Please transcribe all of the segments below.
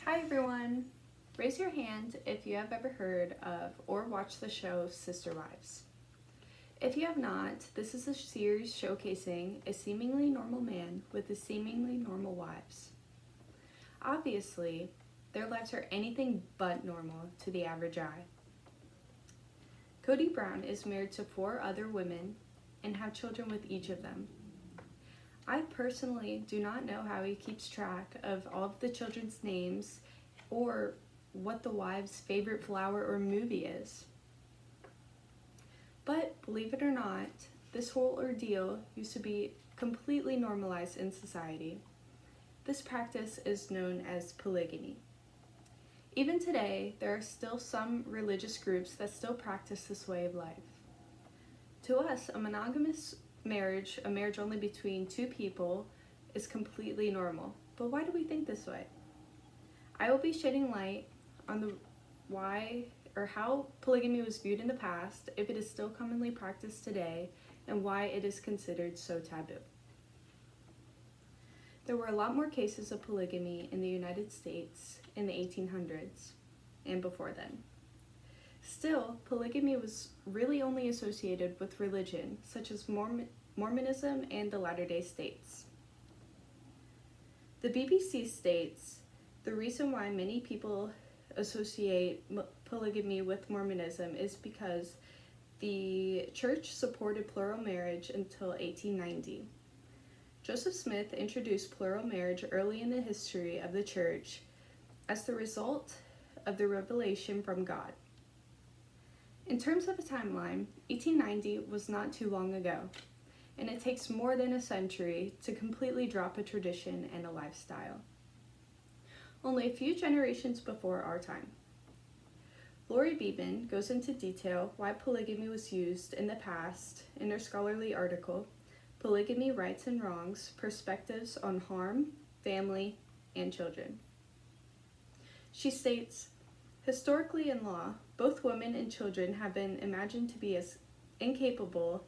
Hi everyone! Raise your hand if you have ever heard of or watched the show Sister Wives. If you have not, this is a series showcasing a seemingly normal man with a seemingly normal wives. Obviously, their lives are anything but normal to the average eye. Kody Brown is married to 4 other women and have children with each of them. I personally do not know how he keeps track of all of the children's names or what the wives' favorite flower or movie is. But believe it or not, this whole ordeal used to be completely normalized in society. This practice is known as polygamy. Even today, there are still some religious groups that still practice this way of life. To us, a monogamous marriage, a marriage only between 2 people, is completely normal. But why do we think this way? I will be shedding light on the why or how polygamy was viewed in the past, if it is still commonly practiced today, and why it is considered so taboo. There were a lot more cases of polygamy in the United States in the 1800s and before then. Still, polygamy was really only associated with religion, such as Mormonism and the Latter-day Saints. The BBC states, the reason why many people associate polygamy with Mormonism is because the church supported plural marriage until 1890. Joseph Smith introduced plural marriage early in the history of the church as the result of the revelation from God. In terms of a timeline, 1890 was not too long ago, and it takes more than a century to completely drop a tradition and a lifestyle. Only a few generations before our time. Lori Beeman goes into detail why polygamy was used in the past in her scholarly article, Polygamy, Rights and Wrongs, Perspectives on Harm, Family, and Children. She states, historically in law, both women and children have been imagined to be as incapable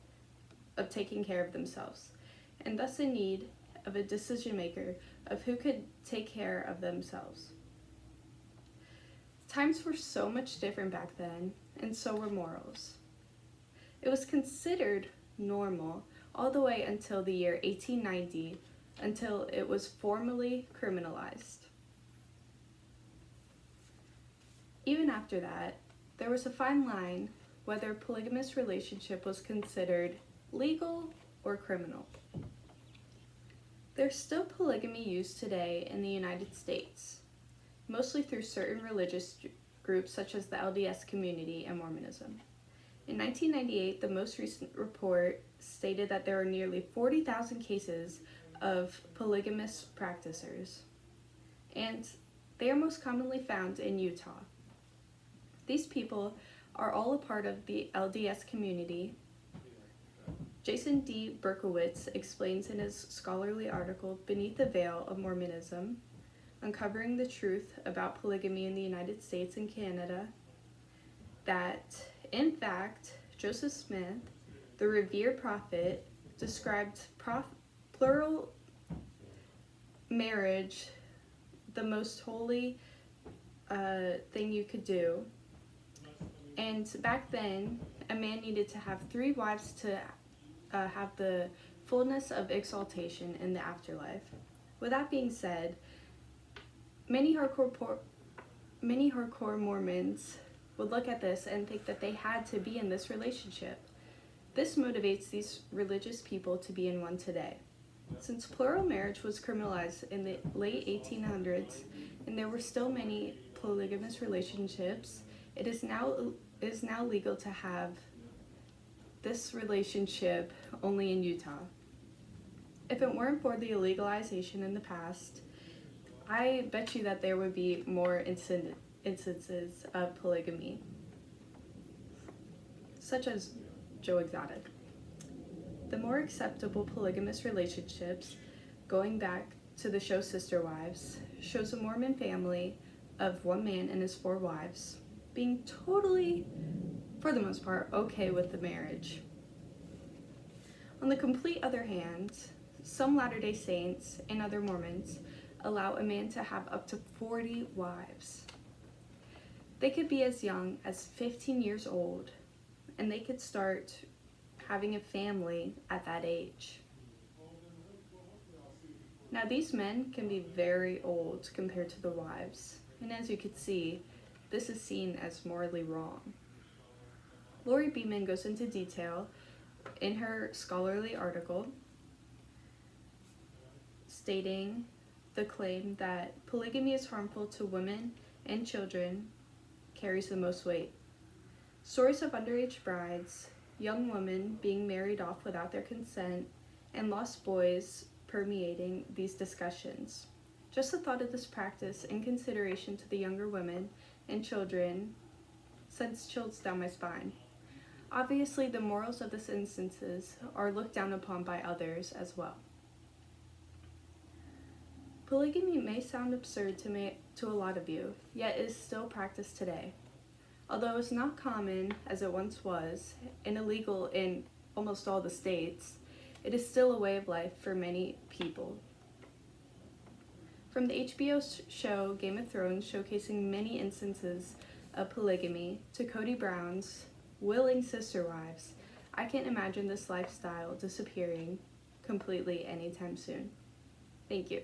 of taking care of themselves, and thus in need of a decision maker of who could take care of themselves. Times were so much different back then, and so were morals. It was considered normal all the way until the year 1890, until it was formally criminalized. Even after that, there was a fine line whether a polygamous relationship was considered legal or criminal. There's still polygamy used today in the United States, mostly through certain religious groups such as the LDS community and Mormonism. In 1998, the most recent report stated that there are nearly 40,000 cases of polygamous practicers, and they are most commonly found in Utah. These people are all a part of the LDS community. Jason D. Berkowitz explains in his scholarly article, Beneath the Veil of Mormonism, Uncovering the Truth About Polygamy in the United States and Canada, that, in fact, Joseph Smith, the revered prophet, described plural marriage the most holy thing you could do. And back then, a man needed to have 3 wives to have the fullness of exaltation in the afterlife. With that being said, many hardcore Mormons would look at this and think that they had to be in this relationship. This motivates these religious people to be in one today. Since plural marriage was criminalized in the late 1800s and there were still many polygamous relationships, it is now legal to have this relationship only in Utah. If it weren't for the illegalization in the past, I bet you that there would be more instances of polygamy, such as Joe Exotic. The more acceptable polygamous relationships, going back to the show Sister Wives, shows a Mormon family of 1 man and his 4 wives being totally, for the most part, okay with the marriage. On the complete other hand, some Latter-day Saints and other Mormons allow a man to have up to 40 wives. They could be as young as 15 years old, and they could start having a family at that age. Now, these men can be very old compared to the wives, and as you can see, this is seen as morally wrong. Lori Beeman goes into detail in her scholarly article, stating the claim that polygamy is harmful to women and children carries the most weight. Stories of underage brides, young women being married off without their consent, and lost boys permeating these discussions. Just the thought of this practice in consideration to the younger women and children sends chills down my spine. Obviously, the morals of these instances are looked down upon by others as well. Polygamy may sound absurd to a lot of you, yet is still practiced today. Although it's not common as it once was, and illegal in almost all the states, it is still a way of life for many people. From the HBO show Game of Thrones showcasing many instances of polygamy to Cody Brown's willing sister wives, I can't imagine this lifestyle disappearing completely anytime soon. Thank you.